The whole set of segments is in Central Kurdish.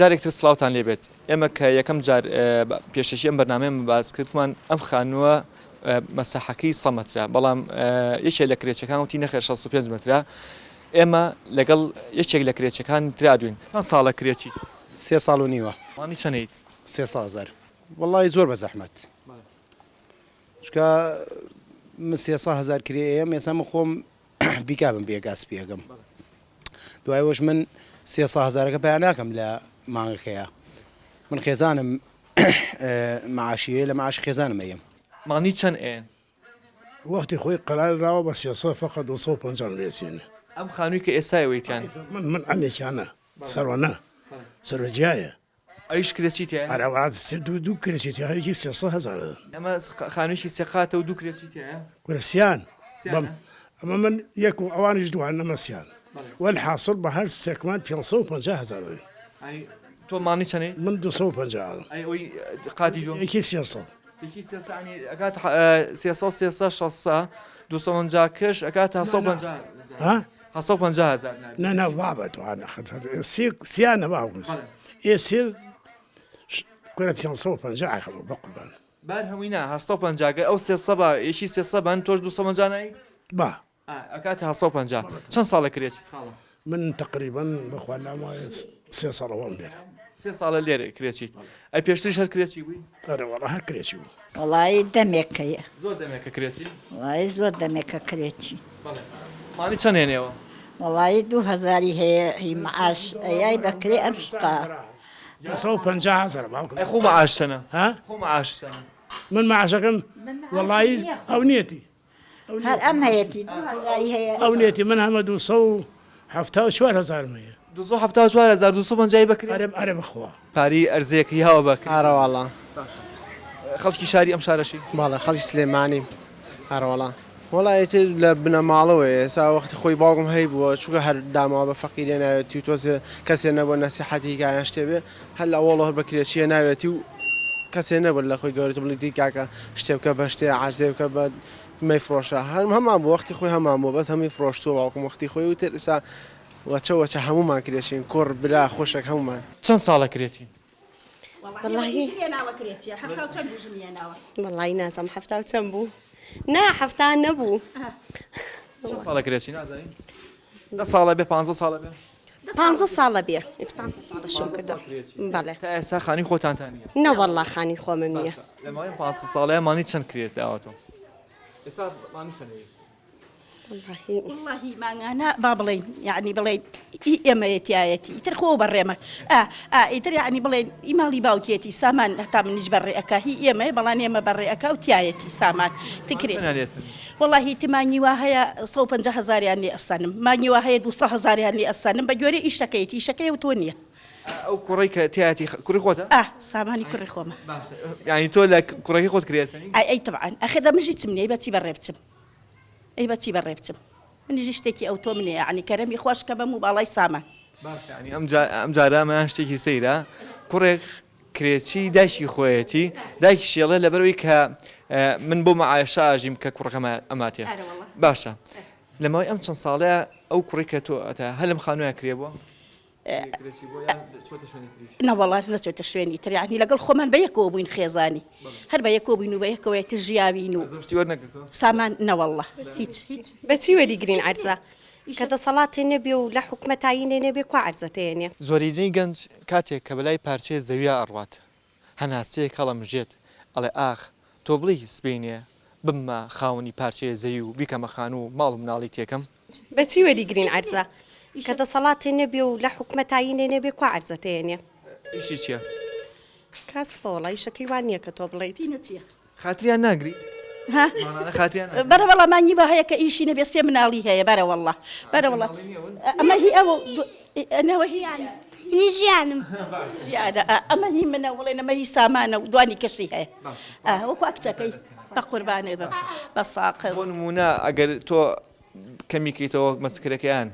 جارێکتر سڵاوتان لێبێت ئێمە کە یەکەم جار پێشەشی ئەم بەرنامەیەمان باس کردمان ئەم خانووە مەساحەکەی 100 مەترە بەڵام یەکێک لە کرێچەکان وتی نەخێر 65 مەترە ئێمە لەگەڵ یەکێک لە کرێچەکان ترادوین چەند ساڵە کرێچیت؟ 3 ساڵ و نیوە وانی چەندیت؟ 300,000 وڵی زۆر بە زەحمەت چکە من 300,000 کرێ ئێمە ئێستا من خۆم بیکابم بێگاس پێگەم دوای وەش من 300,000ەکە پێیان ناکەم لە مانگەکەیە من خێزانم معاشیە لە معاش خێزانم ئەیم مانی چەند ئێن؟ وەختی خۆی قەرار راوە بە 300 فقط 250 لێسێنێ ئەم خانووی کە ئێستاوەیتیان من ئەمێکیانە سەرۆنە سەرۆجیایە ئەویش کرێچیت هەیە؟ ئەراوات دوو کرێچێتی هەرێکی 300,000 ئەمە خانوویکی سێقاتە و دوو کرێچیت هەیە؟ کورسیان ئەمە من یەک و ئەوانش دوان نەمەسیان والحاصل بە هەر سێکمان 550,000 تۆ مانی چەندی؟ من 250 ئەوی قاتی دوم یەکی 300 یەکی 300 ئەکات 300 300 600 250 کەش ئەکات 150 ها 150,000 نه بابەت سیانە باوز ئێ سێ کورە 550 بقوربان بار هەمووینا 150 ئەو 300 بە یەکی 300 بان تۆش 250 نایی؟ با ئەکات 150 چەند ساڵە کرێچیت خاڵە؟ من تقریبا بەخوا نامایە 3 ساڵەوەم لێرە 3 ساڵە لێرە کرێچیت ئەی پێشتریش هەر کرێچی بووی؟ ئەرەوەڵا هەر کرێکی بوو وڵی دەمێکەیە زۆر دەمێکە کرێتی؟ وڵی زۆر دەمێکە کرێتی مانی چەند هێنێەوە؟ وڵی 2000 هەیە هی معاش ئەیای بەکرێ ئەم شتا 250,000 باوکم ئەی خۆ مەعاشتەنە ها خۆ مەعاشتەنە من معاشەکەم وەڵی ئەو نیەتی هەر ئەم هەیەی 2000 هەیە ئەو نیەتی من هەمە 274,000 هەیە 274,250 بکرێت ئەرە بخوا پاری ئەرزەیەکی هاوە بکرێت ئارەوەڵا خەڵکی شاری ئەم شارەشی باڵە خەڵی سلێمانی ئارەوەڵا وڵایەتی لە بنەماڵەوەی ئێستا وەختی خۆی باوکم هەی بووە چووکە هەر داماوە بە فەقیرێ ناوێتی و تۆزێ کەسێ نەبوو نەسیحەتی کایان شتێبێ هەر لە ئەوڵە هەر بەکرێچیە ناوێتی و کەسێ نەبوو لە خۆی گەورێت بڵی دی کاکە شتێ بکە بە شتێ عەرزێ بکە بە مەیفرۆشە هەمان بوو وەختی خۆی هەمان بوو بەس هەمووی فرۆشتووە باوکم وەختی خۆی و تر ئێستا وەچە هەمومان کرێشین کوڕ برا خۆشێک هەمومان چەند ساڵە کرێتی؟ وڵی نازم هەفتا و چەند بوو نا هەفتا نەبوو چەند ساڵە کرێتی نازانین؟ 10 ساڵە بێ 15 ساڵە بێ؟ 15 ساڵە بێ 15 ساڵەشم کردم بەڵێ تا ئێستا خانی خۆتانتان نییە؟ نەوەڵڵا خانی خۆمم نییە لە ماوەی 15 ساڵەیە مانی چەند کرێت داوەتەوە؟ ئێستا مانی چەندەوەی؟ والله مانانا بابلين يعني بلين إماتياتي ترخو بريمك إتر يعني بلين إمالي باوكيتي سامان حتى من نجبر أكا هي إما بلان إما بري أكا وتياتي سامان تكري والله تماني وهاي صوبا جهزاري يعني أصلا ماني وهاي 200,000 يعني أصلا بجوري إشتكيتي شكاية وتونية ئەو کوڕی کە تیاتی کوڕی خۆتە؟ سامانی کوڕی خۆمە یعنی تۆ لە کوڕەکەی خۆت کرێسەنی؟ أي طبعا أخذ مجيت مني باتي بريبتم أي باتي بريبتم من جشتكي أو تومني يعني كرمي خوش كبمو بالله سامان يعني ئەم جارە ئەمە شتێکی سەیرە کوڕێک کرێچی دایکی خۆیەتی دایکی شێڵێ لەبەرەوەی کە من بۆ مەعایشە ئاژیم کە کوڕەکەمە ئەماتێ باشە لەماوەی ئەم چەند ساڵەیە ئەو کوڕی کە تۆ هەر لەم خانوویە کرێ بووە؟ نەوەڵات نەچۆتە شوێنی تر یعنی لەگەڵ خۆمان بە یەکەوە بووین خێزانی هەر بە یەکەوە بووین و بە یەکەوەی تژیاوین و سامان نەوەڵڵە هیچ بەچی وەریگرین عەرزە کە دەسەڵاتێ نەبێ و لە حکومەتایینێ نەبێ کو عەرزەتێنێ زۆرینەی گەنج کاتێک کە بەلای پارچەیە زەویە ئەڕوات هەناسەیەک هەڵەمژێت ئەڵێ ئاخ تۆ بڵی سبینێ بممە خاوەنی پارچەیە زەوی و بیکەمە خان و ماڵ و مناڵی تێکەم بەچی وەریگرین عەرزە کە دەسەڵاتێ نەبێ و لە حکومەتایینێ نەبێ کو عەرزەتێنێ ئیشی چییە؟ کاس وڵی شەکەی وان نییە کە تۆ بڵێیت خاتریان ناگری؟ بەرە وەڵا مانگی بە هەیە کە ئیشی نەبێ سێ مناڵی هەیە بەرە وەڵڵا بەرە وەڵا ئەمە هی ئەوە ئەنەوە هییان ژیانم ئەمە هی منە وڵێ نەمە هی سامانە و دوانی کەشی هەیە وەکو ئەکچەکەی بە قوربانێ بە ساقە بۆ نمونە ئەگەر تۆ کەمیکەیتەوە مەسکرەکەیان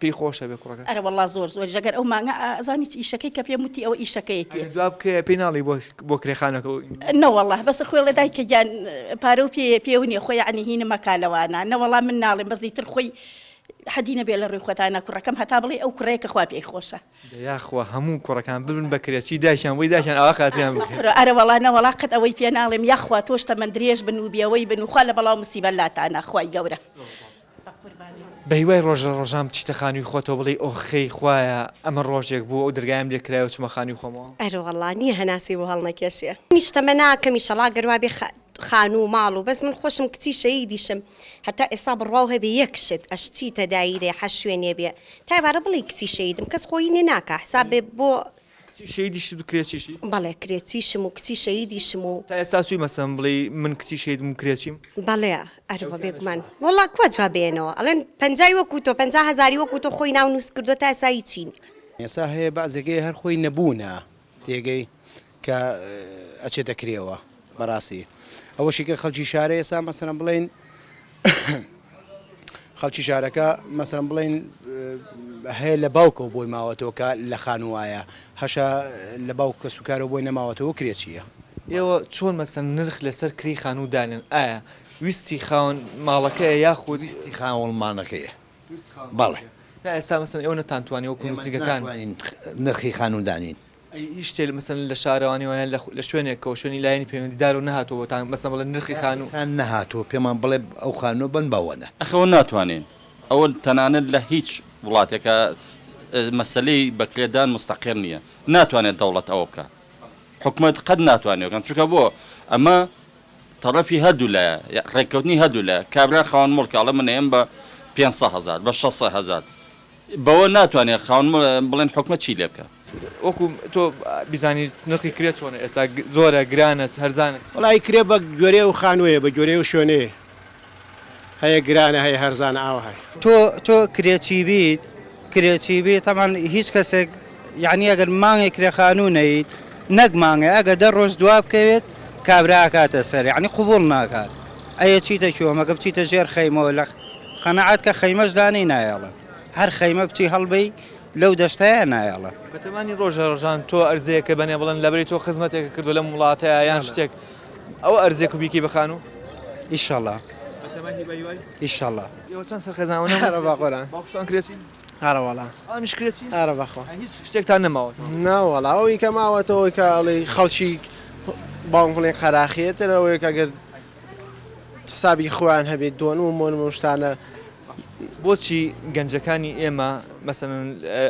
پێی خۆشە بێ کوڕەکە؟ ئەرە وەڵا زۆر ژەگەر ئەو مانگە ئازانی ئیشەکەی کە پێم وتی ئەوە ئیشەکەیەتی دواب بکە پێی ناڵی بۆ کرێخانەکە نەوەڵڵا بەس خۆی لە دایکە گیان پارە و پێونی خۆی عنی هینە مەکالەوانە نەوەڵا من ناڵێم بەزیتر خۆی حەدی نەبێ لە ڕووی خۆتانە کوڕەکەم هەتا بڵێ ئەو کوڕەیەکە خوا پێی خۆشە یاخوا هەموو کوڕەکان ببن بە کرێچی داشیان وی داشیان ئەوە خاتریان بکرێت ئەرە وەڵانە وڵاقت ئەوەی پێ ناڵێم یاخوا تۆشتە من درێژ بن و بیەوەی بن و خوا لە بەڵاو مسیبە لاتانە خوای گەورە بە هیوای ڕۆژە ڕۆژان بچیتە خانووی خۆتەوە بڵێ ئۆ خەی خوایە ئەمە ڕۆژێک بوو ئەو دەرگایم لێکرایەوە چمە خانووی خۆمەوە ئەروەڵانی هەناسی بۆ هەڵ نەکێشیە نیشتەمە ناکەمی شەڵا گەروا بێ خانوو ماڵ و بەس من خۆشم کچی شەیدیشم هەتا ئێستا بڕواو هەبێ یەکشت ئەشتیتە دایرێ حە شوێنێ بێ تایبارە بڵێ کچی شەیدم کەس خۆی نێ ناکە حساب بێ بۆ شەیدیشت و کرێچیشی بەڵێ کرێچیشم و کچی شەیدیشم و تا ئێستا سوی مەسەم بڵێ من کچی شەیدم و کرێچیم بەڵێ ئەرەوە بێگومان وەڵا کوا جوابێنەوە ئەڵێن 50 وەکو تۆ 50,000 وەکو تۆ خۆی ناو نووس کردو تا ئێستا هیچین ئێستا هەیە بەعزێگەی هەر خۆی نەبوونە تێگەی کە ئەچێتە کرێەوە بەڕاستی ئەوەشی کە خەڵکی شارە ئێستا مەسەڵەن بڵێن خەڵکی شارەکە مەسەڵەن بڵێن هەیە لە باوکەوە بۆی ماوەتەوە کە لە خانوایە هەشە لە باوک کە سوکارەوە بۆی نەماوەتەوە کرێچیە ئێوە چۆن مەسەن نرخ لەسەر کری خانوو دانن ئایا ویستی خاون ماڵەکەیە یاخود ویستی خاوەڵمانەکەیە بەڵێ تا ئێستا مەسەن ئێوە نەتانتوانی وەکو نووسیگەکان نرخی خانوودانین هیچ شتێ مەسەن لە شارەوانیەوەیان لە شوێنێکەوە شوێنی لایەنی پەیوەندیدار و نەهاتەوە تان مەسەن بڵێن نرخی خانوو سان نەهاتوە پێمان بڵێ ئەو خانوو بن بەوەنە ئەخەوە ناتوانین ئەوە تەنانەت لە هیچ وڵاتێکە مەسلەی بەکرێدان مستەقر نییە ناتوانێت دەوڵەت ئەوە بکە حکومت قەت ناتوانێتکەم چونکە بۆ ئەمە تەڕەفی هەردوو لە ڕێککەوتنی هەردوو لە کابرا خاوەن مڵکاڵە منێم بە 500,000 بە 600,000 بەوە ناتوانێت خاوەن بڵێن حکومت چی لێ بکە وەکو تۆ بیزانی نرخی کرێت چۆنە ئێستا زۆرە گرانت هەرزانت وڵی کرێ بە گوێرێ و خانوویە بە گوێرێ و شوێنێ هەیە گرانە هەیە هەرزانە ئاو هەیە تۆ کرێکی بیت کرێکی بیت تەمان هیچ کەسێک یعنی ئەگەر مانگێک کرێ خانوونەیت نەک مانگە ئەگە دە ڕۆژ دوا بکەوێت کابرا کاتە سەر یعنی قوبوڵ ناکات ئەیە چیتە کۆمەکە بچیتە ژێر خەیمەوە لە قەنەعات کە خەیمەش دانی نایەڵن هەر خەیمە بچی هەڵبەی لەو دەشتەیە نایەڵە بەتەمانی ڕۆژە ڕۆژان تۆ ئەرزەیەکە بەنێ بڵێن لەبەری تۆ خزمەتێکە کردو لەم وڵاتەیە یان شتێک ئەو ئەرزێک و بیکی بخانوو ئیشەڵا ئیشەڵا ئێوە چەند سەرخەزانەوە هەرە باقۆران باوشان کرێچین هەرەوەڵا ئەنیش کرێچین هەرە بەخۆ هیچ شتێکتان نەماوە ناوەڵا ئەوی کە ماوەتەوەی کە ئەڵێ خەڵکی باوم بڵێ قەراخیەتەوەی کە گەر حسابی خۆیان هەبێت دۆن و مۆن شتانە بۆچی گەنجەکانی ئێمە مەسەن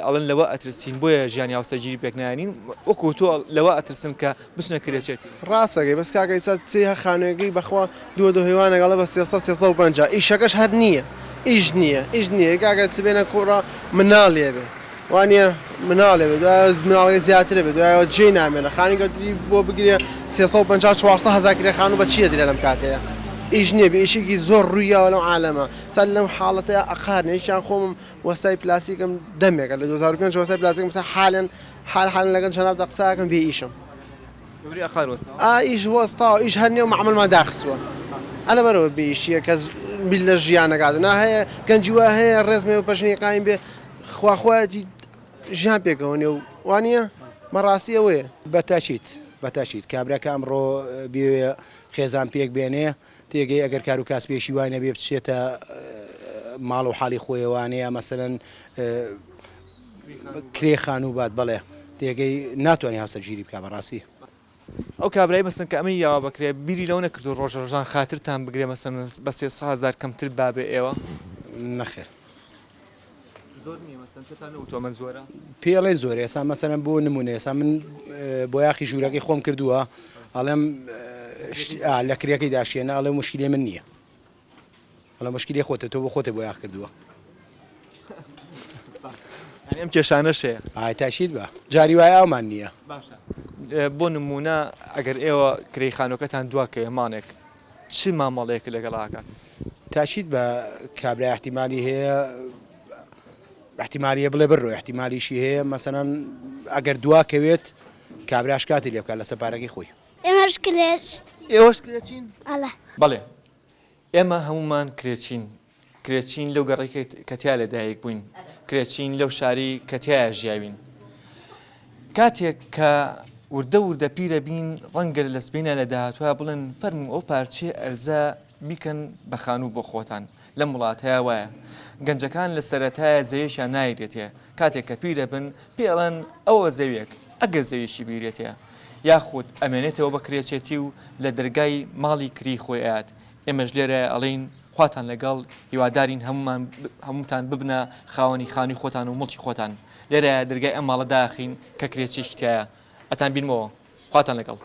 ئەڵەن لەوە ئەترسین بۆیە ژیانی هاوسەرگیری پێکنایانین وەکو تۆ لەوە ئەترسن کە بچنە کرێچێتی ڕاستەکەی بەس کاکەی چی هەر خانوێگەی بەخوا دو هێوانەگەڵە بە 350 ئیشەکەش هەر نییە ئیش نییە کاکە چ بێنە کوڕە مناڵێ بێ وانە مناڵێ بێ مناڵی زیاترە بێت دوایەوە جێ نامێنە خانی گەتری بۆ بگرێ 350-400 کرێ خانوو بە چیە درێ لەم کاتەیە ئیش نییە بە ئیشێکی زۆر ڕوویەوە لەم عالەمە سەر لەم حاڵەتەیە ئەقارنێکیان خۆم وەستای پلاسیکم دەمێکە لە 2005 وەستای پلاسیکم حال لەگەن شەناب دەقساکەم بێ ئیشم ئیش وەستاوە ئیش هەرنێ و معمەلمان داخسووە ئەلە بەرەوە بێ ئیشیە کەس بیل لە ژیانەکات نا هەیە گەنجیوە هەیە ڕێزمێ و پەژنی قایم بێ خواخوایەتی ژیان پێکەوەنێ و وانە مەڕاستی ئەوەیە بەتاچیت کابراکە ئەمڕۆ بێ خێزان پێک بێنێ تێگەی ئەگەر کار و کاسپێشی وانە بێ بچێتە ماڵ و حاڵی خۆیەوانەیە مەسەرەن کرێ خانوو بات بڵێ تێگەی ناتوانانی هاوسەرگیری بکە بەڕاستی ئەو کابرای مەسن کە ئەمە یاوە بکرێ بیری لەو نەکردو ڕۆژە ڕۆژان خاترتان بگرێ مەسەن بە 300,000 کەمتر بابێ ئێوە نەخێر زۆر نییە مەسەن پێتان نەوتۆمە زۆرە پێڵێن زۆر ئێسا مەسەرەن بۆ نمونە ئێسا من بۆ یاخی ژوورەکەی خۆم کردووە ئەڵێم لە کرێەکەی داشێنە ئەڵێ مشکلێ من نییە ئەڵە مشکلی خۆتە تۆ بۆ خۆتە بۆ یاخ کردووە ئەم کێشانە شەیە تاشید بە جاری وای ئەومان نییە باشە بۆ نمونە ئەگەر ئێوە کرێی خانووەکەتان دواکەوێ مانێک چ مامەڵەیەک لەگەڵاکە تاشید بە کابرای احتیمالی هەیە احتیمالیە بڵێ بڕۆ احتیمالیشی هەیە مەسەڵەن ئەگەر دواکەوێت کابراش کاتی لێ بکات لە سەپارەکەی خۆی ئێمەش کرێت ئێوەش کرێچین ئەڵە بەڵێ ئێمە هەمومان کرێچین لەو گەڕی کەتیا لەدایک بووین کرێچین لەو شاری کەتیایە ژیاوین کاتێک کە وردە پیرە بین ڕەنگە لە سبینە لە داهاتوە بڵێن فەرمو ئەو پارچێ ئەرزە بیکەن بە خانوو بۆ خۆتان لەم وڵاتەیە وایە گەنجەکان لە سەرەتایە زەویشیان نایرێتێ کاتێک کە پیرە بن پێڵەن ئەوە زەویەک ئەگەر زەویشی بیرێتێ یاخود ئەمێنێتەوە بە کرێچێتی و لە دەرگای ماڵی کری خۆیات ئێمەش لێرە ئەڵین خواتان لەگەڵ هیوادارین هەمووتان ببنە خاوەنی خانی خۆتان و مڵکی خۆتان لێرە دەرگای ئەم ماڵە داخین کە کرێچێکی تایە ئەتان بینمەوە خواتان لەگەڵ.